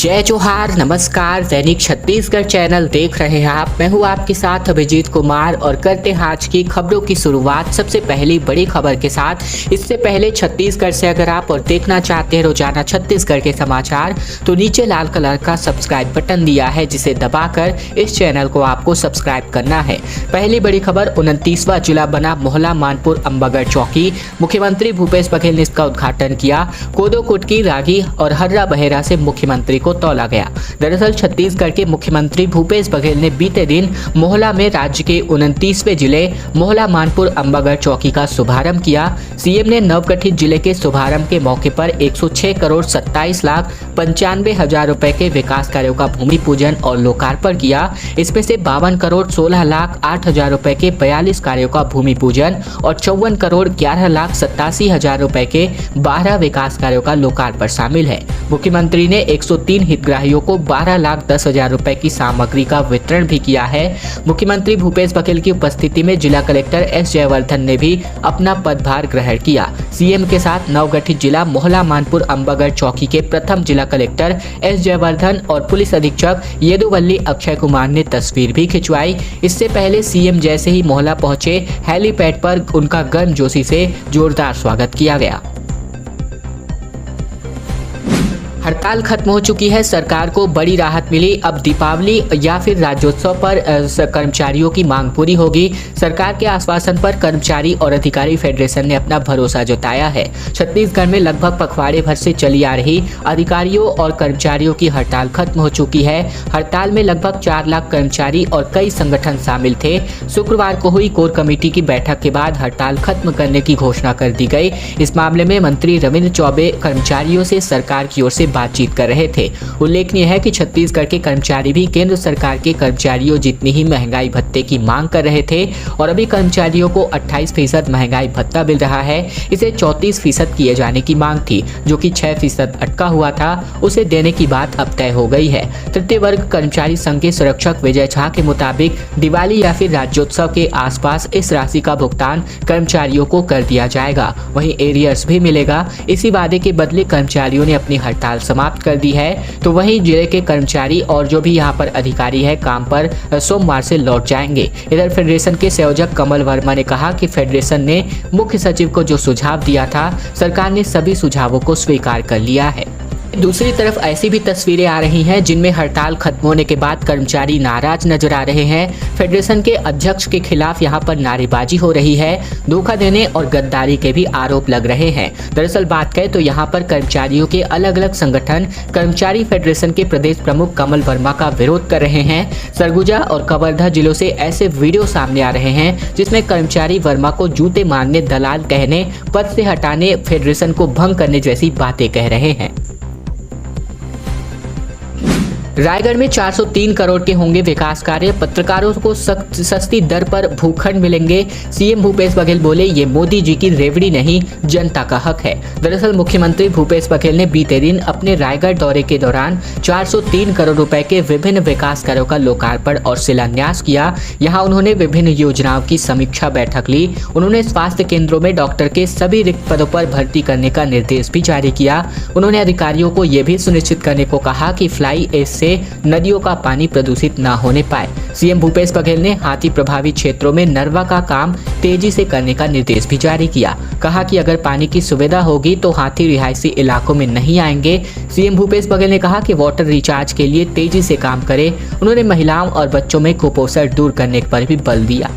जय जोहार, नमस्कार। दैनिक छत्तीसगढ़ चैनल देख रहे हैं आप। मैं हूं आपके साथ अभिजीत कुमार और करते हैं आज की खबरों की शुरुआत सबसे पहली बड़ी खबर के साथ। इससे पहले छत्तीसगढ़ से अगर आप और देखना चाहते हैं रोजाना छत्तीसगढ़ के समाचार तो नीचे लाल कलर का सब्सक्राइब बटन दिया है, जिसे दबाकर इस चैनल को आपको सब्सक्राइब करना है। पहली बड़ी खबर, 29वां जिला बना मोहला मानपुर अंबागढ़ चौकी। मुख्यमंत्री भूपेश बघेल ने इसका उद्घाटन किया। कोदो कुटकी, रागी और हर्रा बहेरा से मुख्यमंत्री को तौला गया। दरअसल छत्तीसगढ़ के मुख्यमंत्री भूपेश बघेल ने बीते दिन मोहला में राज्य के 29वें जिले मोहला मानपुर अंबागढ़ चौकी का शुभारंभ किया। सीएम ने नवगठित जिले के शुभारंभ के मौके पर 106 करोड़ 27 लाख 95 हजार रुपए के विकास कार्यों का भूमि पूजन और लोकार्पण किया। इसमें से 52 करोड़ 16 लाख 8 हजार रुपए के 42 कार्यों का भूमि पूजन और 54 करोड़ 11 लाख 87 हजार रुपए के 12 विकास कार्यों का लोकार्पण शामिल है। मुख्यमंत्री ने 103 हितग्राहियों को 12 लाख 10 हजार रुपए की सामग्री का वितरण भी किया है। मुख्यमंत्री भूपेश बघेल की उपस्थिति में जिला कलेक्टर एस जयवर्धन ने भी अपना पदभार ग्रहण किया। सीएम के साथ नवगठित जिला मोहला मानपुर अंबागढ़ चौकी के प्रथम जिला कलेक्टर एस जयवर्धन और पुलिस अधीक्षक येदुवल्ली अक्षय कुमार ने तस्वीर भी खिंचवाई। इससे पहले सीएम जैसे ही मोहला पहुंचे, हेलीपैड पर उनका गर्मजोशी से जोरदार स्वागत किया गया। हड़ताल खत्म हो चुकी है, सरकार को बड़ी राहत मिली। अब दीपावली या फिर राज्योत्सव पर कर्मचारियों की मांग पूरी होगी। सरकार के आश्वासन पर कर्मचारी और अधिकारी फेडरेशन ने अपना भरोसा जताया है। छत्तीसगढ़ में लगभग पखवाड़े भर से चली आ रही अधिकारियों और कर्मचारियों की हड़ताल खत्म हो चुकी है। हड़ताल में लगभग 4 लाख कर्मचारी और कई संगठन शामिल थे। शुक्रवार को हुई कोर कमेटी की बैठक के बाद हड़ताल खत्म करने की घोषणा कर दी गई। इस मामले में मंत्री रविंद्र चौबे कर्मचारियों से सरकार की ओर से बातचीत कर रहे थे। उल्लेखनीय है कि छत्तीसगढ़ के कर्मचारी भी केंद्र सरकार के कर्मचारियों जितनी ही महंगाई भत्ते की मांग कर रहे थे और अभी कर्मचारियों को 28% महंगाई भत्ता मिल रहा है। इसे 34% किए जाने की मांग थी, जो कि 6% अटका हुआ था। उसे देने की बात अब तय हो गई है। तृतीय वर्ग कर्मचारी संघ के संरक्षक विजय झा के मुताबिक दिवाली या फिर राज्योत्सव के आसपास इस राशि का भुगतान कर्मचारियों को कर दिया जाएगा। वहीं एरियर्स भी मिलेगा। इसी वादे के बदले कर्मचारियों ने अपनी हड़ताल समाप्त कर दी है। तो वहीं जिले के कर्मचारी और जो भी यहां पर अधिकारी है काम पर सोमवार से लौट जाएंगे। इधर फेडरेशन के संयोजक कमल वर्मा ने कहा कि फेडरेशन ने मुख्य सचिव को जो सुझाव दिया था, सरकार ने सभी सुझावों को स्वीकार कर लिया है। दूसरी तरफ ऐसी भी तस्वीरें आ रही हैं जिनमें हड़ताल खत्म होने के बाद कर्मचारी नाराज नजर आ रहे हैं। फेडरेशन के अध्यक्ष के खिलाफ यहां पर नारेबाजी हो रही है। धोखा देने और गद्दारी के भी आरोप लग रहे हैं। दरअसल बात करें तो यहां पर कर्मचारियों के अलग अलग संगठन कर्मचारी फेडरेशन के प्रदेश प्रमुख कमल वर्मा का विरोध कर रहे हैं। सरगुजा और कवर्धा जिलों से ऐसे वीडियो सामने आ रहे हैं जिसमें कर्मचारी वर्मा को जूते मारने, दलाल कहने, पद से हटाने, फेडरेशन को भंग करने जैसी बातें कह रहे हैं। रायगढ़ में 403 करोड़ के होंगे विकास कार्य। पत्रकारों को सस्ती दर पर भूखंड मिलेंगे। सीएम भूपेश बघेल बोले, ये मोदी जी की रेवड़ी नहीं, जनता का हक है। दरअसल मुख्यमंत्री भूपेश बघेल ने बीते दिन अपने रायगढ़ दौरे के दौरान 403 करोड़ रुपए के विभिन्न विकास कार्यों का लोकार्पण और शिलान्यास किया। यहाँ उन्होंने विभिन्न योजनाओं की समीक्षा बैठक ली। उन्होंने स्वास्थ्य केंद्रों में डॉक्टर के सभी रिक्त पदों पर भर्ती करने का निर्देश भी जारी किया। उन्होंने अधिकारियों को यह भी सुनिश्चित करने को कहा कि फ्लाई ऐश से नदियों का पानी प्रदूषित न होने पाए। सीएम भूपेश बघेल ने हाथी प्रभावित क्षेत्रों में नरवा का काम तेजी से करने का निर्देश भी जारी किया। कहा कि अगर पानी की सुविधा होगी तो हाथी रिहायशी इलाकों में नहीं आएंगे। सीएम भूपेश बघेल ने कहा कि वाटर रिचार्ज के लिए तेजी से काम करें। उन्होंने महिलाओं और बच्चों में कुपोषण दूर करने पर भी बल दिया।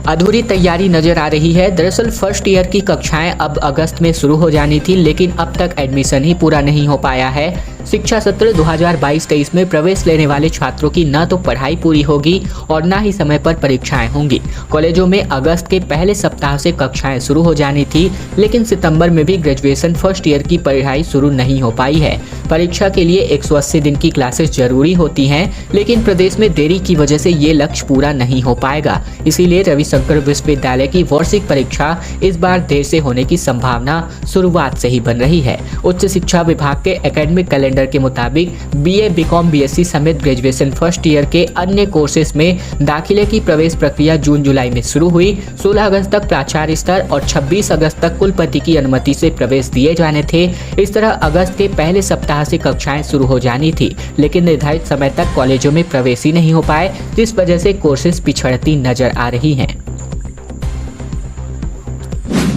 अधूरी तैयारी नजर आ रही है। दरअसल फर्स्ट ईयर की कक्षाएं अब अगस्त में शुरू हो जानी थी, लेकिन अब तक एडमिशन ही पूरा नहीं हो पाया है। शिक्षा सत्र 2022-23 में प्रवेश लेने वाले छात्रों की न तो पढ़ाई पूरी होगी और न ही समय पर परीक्षाएं होंगी। कॉलेजों में अगस्त के पहले सप्ताह से कक्षाएं शुरू हो जानी थी, लेकिन सितंबर में भी ग्रेजुएशन फर्स्ट ईयर की पढ़ाई शुरू नहीं हो पाई है। परीक्षा के लिए 180 दिन की क्लासेस जरूरी होती हैं, लेकिन प्रदेश में देरी की वजह से ये लक्ष्य पूरा नहीं हो पाएगा। इसीलिए रवि जयशंकर विश्वविद्यालय की वार्षिक परीक्षा इस बार देर से होने की संभावना शुरुआत से ही बन रही है। उच्च शिक्षा विभाग के एकेडमिक कैलेंडर के मुताबिक बीए, बीकॉम, बीएससी समेत ग्रेजुएशन फर्स्ट ईयर के अन्य कोर्सेज में दाखिले की प्रवेश प्रक्रिया जून-जुलाई में शुरू हुई। 16 अगस्त तक प्राचार्य स्तर और 26 अगस्त तक कुलपति की अनुमति से प्रवेश दिए जाने थे। इस तरह अगस्त के पहले सप्ताह से कक्षाएं शुरू हो जानी थी, लेकिन निर्धारित समय तक कॉलेजों में प्रवेश ही नहीं हो पाए, जिस वजह से कोर्सेज पिछड़ती नजर आ रही हैं।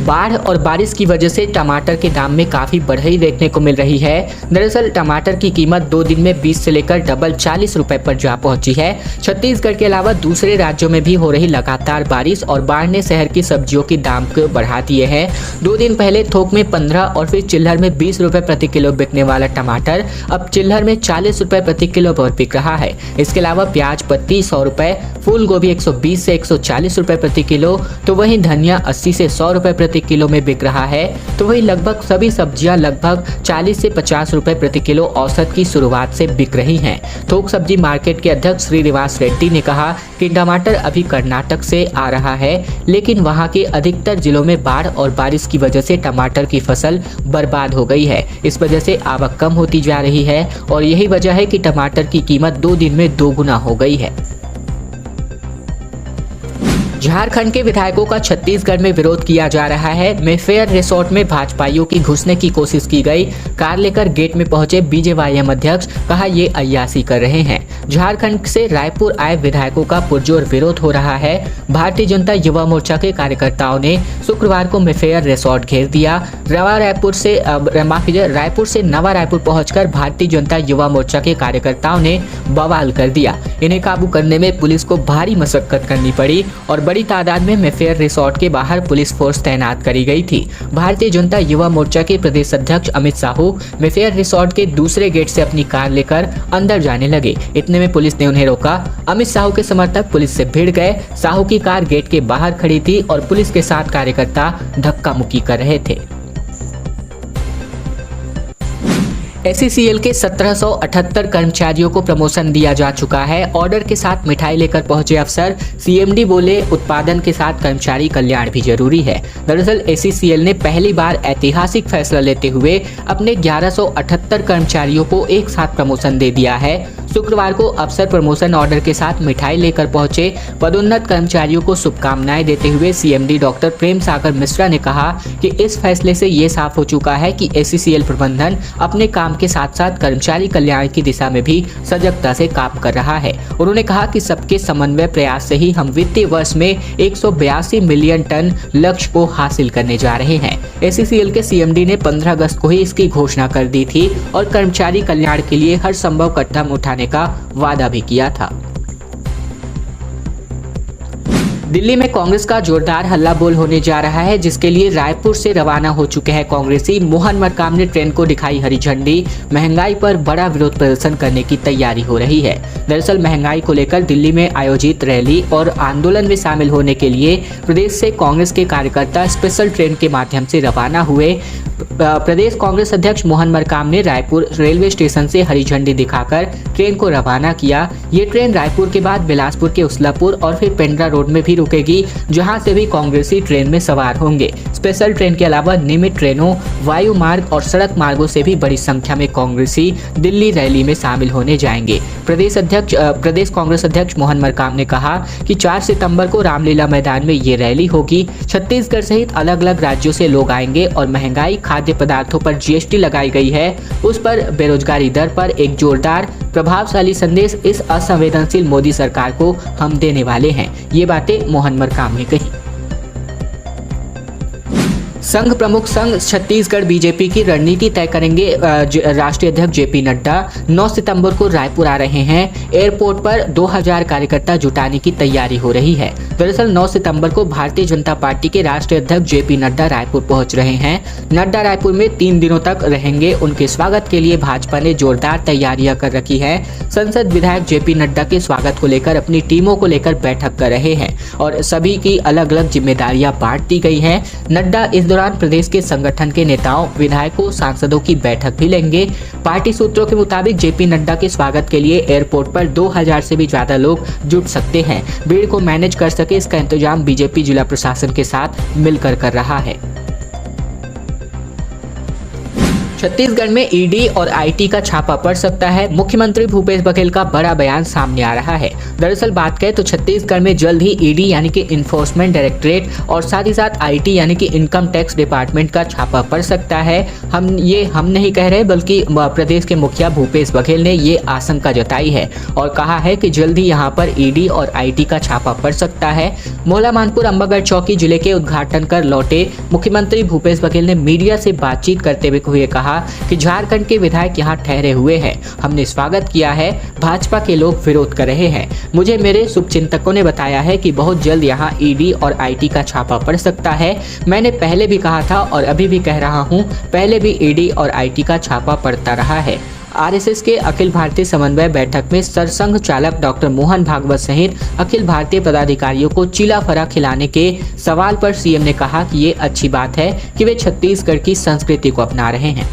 बाढ़ और बारिश की वजह से टमाटर के दाम में काफ़ी बढ़ोतरी देखने को मिल रही है। दरअसल टमाटर की कीमत 2 दिन में 20 से लेकर डबल 40 रुपए पर जा पहुंची है। छत्तीसगढ़ के अलावा दूसरे राज्यों में भी हो रही लगातार बारिश और बाढ़ ने शहर की सब्जियों के दाम को बढ़ा दिए हैं। 2 दिन पहले थोक में 15 और फिर चिल्लर में 20 रुपए प्रति किलो बिकने वाला टमाटर अब चिल्लर में 40 रुपए प्रति किलो पर बिक रहा है। इसके अलावा प्याज पत्ती 100 रुपए, फूल गोभी 120 से 140 रुपए प्रति किलो, तो वहीं धनिया 80 से 100 रुपए प्रति किलो में बिक रहा है। तो वही लगभग सभी सब्जियां लगभग 40 से 50 रुपए प्रति किलो औसत की शुरुआत से बिक रही हैं। थोक सब्जी मार्केट के अध्यक्ष श्रीनिवास रेड्डी ने कहा कि टमाटर अभी कर्नाटक से आ रहा है, लेकिन वहां के अधिकतर जिलों में बाढ़ और बारिश की वजह से टमाटर की फसल बर्बाद हो गई है। इस वजह से आवक कम होती जा रही है और यही वजह है कि टमाटर की कीमत 2 दिन में दोगुना हो गई है। झारखंड के विधायकों का छत्तीसगढ़ में विरोध किया जा रहा है। मेफेयर रिसोर्ट में भाजपाइयों की घुसने की कोशिश की गई। कार लेकर गेट में पहुंचे बीजेवाईएम अध्यक्ष, कहा ये अय्यासी कर रहे हैं। झारखंड से रायपुर आए विधायकों का पुरजोर विरोध हो रहा है। भारतीय जनता युवा मोर्चा के कार्यकर्ताओं ने शुक्रवार को मेफेयर रिसोर्ट घेर दिया। रायपुर से नवा रायपुर पहुंचकर भारतीय जनता युवा मोर्चा के कार्यकर्ताओं ने बवाल कर दिया। इन्हें काबू करने में पुलिस को भारी मशक्कत करनी पड़ी और बड़ी तादाद में मेफेयर रिसोर्ट के बाहर पुलिस फोर्स तैनात करी गई थी। भारतीय जनता युवा मोर्चा के प्रदेश अध्यक्ष अमित साहू मेफेयर रिसोर्ट के दूसरे गेट से अपनी कार लेकर अंदर जाने लगे। इतने में पुलिस ने उन्हें रोका। अमित साहू के समर्थक पुलिस से भिड़ गए। साहू की कार गेट के बाहर खड़ी थी और पुलिस के साथ कार्यकर्ता धक्का मुक्की कर रहे थे। एसईसीएल के 1778 कर्मचारियों को प्रमोशन दिया जा चुका है। ऑर्डर के साथ मिठाई लेकर पहुंचे अफसर, सीएमडी बोले उत्पादन के साथ कर्मचारी कल्याण भी जरूरी है। दरअसल एसईसीएल ने पहली बार ऐतिहासिक फैसला लेते हुए अपने 1178 कर्मचारियों को एक साथ प्रमोशन दे दिया है। शुक्रवार को अफसर प्रमोशन ऑर्डर के साथ मिठाई लेकर पहुंचे। पदोन्नत कर्मचारियों को शुभकामनाएं देते हुए सीएमडी डॉक्टर प्रेम सागर मिश्रा ने कहा कि इस फैसले से ये साफ हो चुका है कि एसईसीएल प्रबंधन अपने काम के साथ साथ कर्मचारी कल्याण की दिशा में भी सजगता से काम कर रहा है। उन्होंने कहा कि सबके समन्वय प्रयास से ही हम वित्तीय वर्ष में 182 मिलियन टन लक्ष्य को हासिल करने जा रहे हैं। एसईसीएल के सीएमडी ने 15 अगस्त को ही इसकी घोषणा कर दी थी और कर्मचारी कल्याण के लिए हर संभव कदम उठाने का वादा भी किया था। दिल्ली में कांग्रेस का जोरदार हल्ला बोल होने जा रहा है, जिसके लिए रायपुर से रवाना हो चुके हैं कांग्रेसी। मोहन मरकाम ने ट्रेन को दिखाई हरी झंडी। महंगाई पर बड़ा विरोध प्रदर्शन करने की तैयारी हो रही है। दरअसल महंगाई को लेकर दिल्ली में आयोजित रैली और आंदोलन में शामिल होने के लिए प्रदेश से कांग्रेस के कार्यकर्ता स्पेशल ट्रेन के माध्यम से रवाना हुए। प्रदेश कांग्रेस अध्यक्ष मोहन मरकाम ने रायपुर रेलवे स्टेशन से हरी झंडी दिखाकर ट्रेन को रवाना किया। ये ट्रेन रायपुर के बाद बिलासपुर के उसलापुर और फिर पेंड्रा रोड में भी रुकेगी, जहां से भी कांग्रेसी ट्रेन में सवार होंगे। स्पेशल ट्रेन के अलावा नियमित ट्रेनों, वायु मार्ग और सड़क मार्गों से भी बड़ी संख्या में कांग्रेसी दिल्ली रैली में शामिल होने जाएंगे। प्रदेश कांग्रेस अध्यक्ष मोहन मरकाम ने कहा कि 4 सितंबर को रामलीला मैदान में ये रैली होगी। छत्तीसगढ़ सहित अलग अलग राज्यों से लोग आएंगे और महंगाई, खाद्य पदार्थों पर जीएसटी लगाई गई है, उस पर बेरोजगारी दर पर एक जोरदार प्रभावशाली संदेश इस असंवेदनशील मोदी सरकार को हम देने वाले हैं। ये बातें मोहन मरकाम ने कही। संघ प्रमुख संघ छत्तीसगढ़ बीजेपी की रणनीति तय करेंगे। राष्ट्रीय अध्यक्ष जेपी नड्डा 9 सितंबर को रायपुर आ रहे हैं। एयरपोर्ट पर 2000 कार्यकर्ता जुटाने की तैयारी हो रही है। दरअसल 9 सितंबर को भारतीय जनता पार्टी के राष्ट्रीय अध्यक्ष जेपी नड्डा रायपुर पहुंच रहे हैं। नड्डा रायपुर में 3 दिनों तक रहेंगे। उनके स्वागत के लिए भाजपा ने जोरदार तैयारियां कर रखी है। संसद विधायक जेपी नड्डा के स्वागत को लेकर अपनी टीमों को लेकर बैठक कर रहे हैं और सभी की अलग अलग जिम्मेदारियां बांट दी गई हैं। नड्डा इस दौरान प्रदेश के संगठन के नेताओं, विधायकों, सांसदों की बैठक भी लेंगे। पार्टी सूत्रों के मुताबिक जेपी नड्डा के स्वागत के लिए एयरपोर्ट पर 2000 से भी ज्यादा लोग जुट सकते हैं। भीड़ को मैनेज कर सके इसका इंतजाम बीजेपी जिला प्रशासन के साथ मिलकर कर रहा है। छत्तीसगढ़ में ईडी और आईटी का छापा पड़ सकता है। मुख्यमंत्री भूपेश बघेल का बड़ा बयान सामने आ रहा है। दरअसल बात करें तो छत्तीसगढ़ में जल्द ही ईडी यानी कि इन्फोर्समेंट डायरेक्टरेट और साथ ही साथ आईटी यानी कि इनकम टैक्स डिपार्टमेंट का छापा पड़ सकता है। हम नहीं कह रहे बल्कि प्रदेश के मुखिया भूपेश बघेल ने ये आशंका जताई है और कहा है कि जल्द ही यहाँ पर ईडी और आईटी का छापा पड़ सकता है। मोहला मानपुर अंबागढ़ चौकी जिले के उद्घाटन कर लौटे मुख्यमंत्री भूपेश बघेल ने मीडिया से बातचीत करते हुए कहा कि झारखंड के विधायक यहाँ ठहरे हुए हैं, हमने स्वागत किया है, भाजपा के लोग विरोध कर रहे हैं। मुझे मेरे शुभचिंतकों ने बताया है कि बहुत जल्द यहाँ ईडी और आईटी का छापा पड़ सकता है। मैंने पहले भी कहा था और अभी भी कह रहा हूँ, पहले भी ईडी और आईटी का छापा पड़ता रहा है। आरएसएस के अखिल भारतीय समन्वय बैठक में सरसंघ चालक डॉक्टर मोहन भागवत सहित अखिल भारतीय पदाधिकारियों को चीला फरा खिलाने के सवाल पर सीएम ने कहा कि ये अच्छी बात है कि वे छत्तीसगढ़ की संस्कृति को अपना रहे हैं।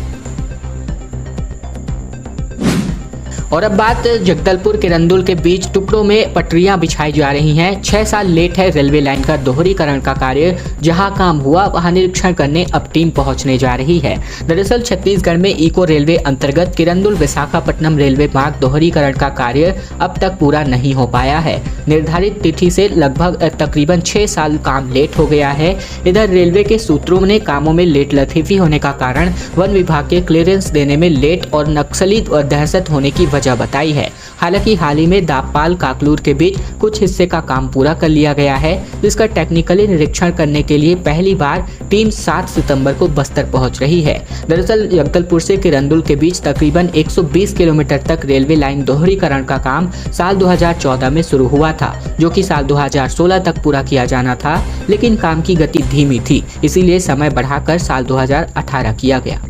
और अब बात जगदलपुर किरंदुल के बीच टुकड़ों में पटरियां बिछाई जा रही हैं। 6 साल लेट है रेलवे लाइन का दोहरीकरण का कार्य। जहां काम हुआ वहां निरीक्षण करने अब टीम पहुंचने जा रही है। दरअसल छत्तीसगढ़ में इको रेलवे अंतर्गत किरंदुल विशाखापट्टनम रेलवे मार्ग दोहरीकरण का कार्य अब तक पूरा नहीं हो पाया है। निर्धारित तिथि से लगभग तकरीबन 6 साल काम लेट हो गया है। इधर रेलवे के सूत्रों ने कामों में लेट लतीफी होने का कारण वन विभाग के क्लियरेंस देने में लेट और नक्सली दहशत होने की वजह बताई है। हालांकि हाल ही में दापाल काकलूर के बीच कुछ हिस्से का काम पूरा कर लिया गया है, जिसका टेक्निकली निरीक्षण करने के लिए पहली बार टीम 7 सितंबर को बस्तर पहुंच रही है। दरअसल जगदलपुर से किरंदुल के बीच तकरीबन 120 किलोमीटर तक रेलवे लाइन दोहरीकरण का काम साल 2014 में शुरू हुआ था, जो कि साल 2016 तक पूरा किया जाना था, लेकिन काम की गति धीमी थी, इसीलिए समय बढ़ाकर साल 2018 किया गया।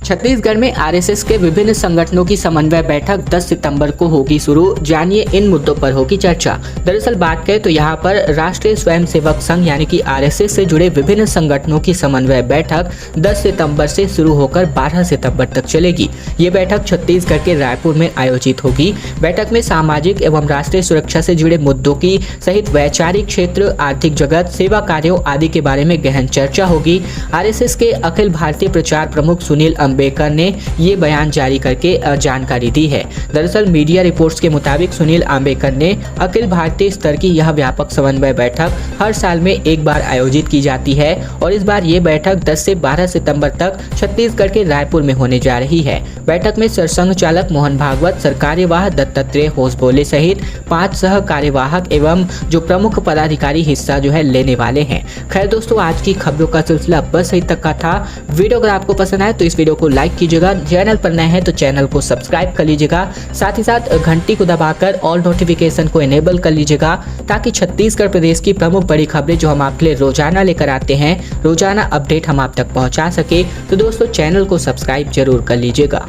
छत्तीसगढ़ में आरएसएस के विभिन्न संगठनों की समन्वय बैठक 10 सितंबर को होगी शुरू। जानिए इन मुद्दों पर होगी चर्चा। दरअसल बात करें तो यहाँ पर राष्ट्रीय स्वयंसेवक संघ यानी कि आरएसएस से जुड़े विभिन्न संगठनों की समन्वय बैठक 10 सितंबर से शुरू होकर 12 सितंबर तक चलेगी। ये बैठक छत्तीसगढ़ के रायपुर में आयोजित होगी। बैठक में सामाजिक एवं राष्ट्रीय सुरक्षा से जुड़े मुद्दों की सहित वैचारिक क्षेत्र, आर्थिक जगत, सेवा कार्यों आदि के बारे में गहन चर्चा होगी। आरएसएस के अखिल भारतीय प्रचार प्रमुख सुनील अम्बेकर ने ये बयान जारी करके जानकारी दी है। दरअसल मीडिया रिपोर्ट्स के मुताबिक सुनील अम्बेकर ने अखिल भारतीय स्तर की यह व्यापक समन्वय बैठक हर साल में एक बार आयोजित की जाती है और इस बार ये बैठक 10 से 12 सितंबर तक छत्तीसगढ़ के रायपुर में होने जा रही है। बैठक में सरसंघ चालक मोहन भागवत, सरकार्यवाह दत्तात्रेय होसबोले सहित 5 सह कार्यवाहक एवं जो प्रमुख पदाधिकारी हिस्सा लेने वाले हैं। खैर दोस्तों, आज की खबरों का सिलसिला बस यहीं तक का था। वीडियो अगर आपको पसंद आए तो इस वीडियो को लाइक कीजिएगा, चैनल पर नए हैं तो चैनल को सब्सक्राइब कर लीजिएगा, साथ ही साथ घंटी को दबाकर ऑल नोटिफिकेशन को इनेबल कर लीजिएगा, ताकि छत्तीसगढ़ प्रदेश की प्रमुख बड़ी खबरें जो हम आपके लिए रोजाना लेकर आते हैं, रोजाना अपडेट हम आप तक पहुंचा सके। तो दोस्तों चैनल को सब्सक्राइब जरूर कर लीजिएगा।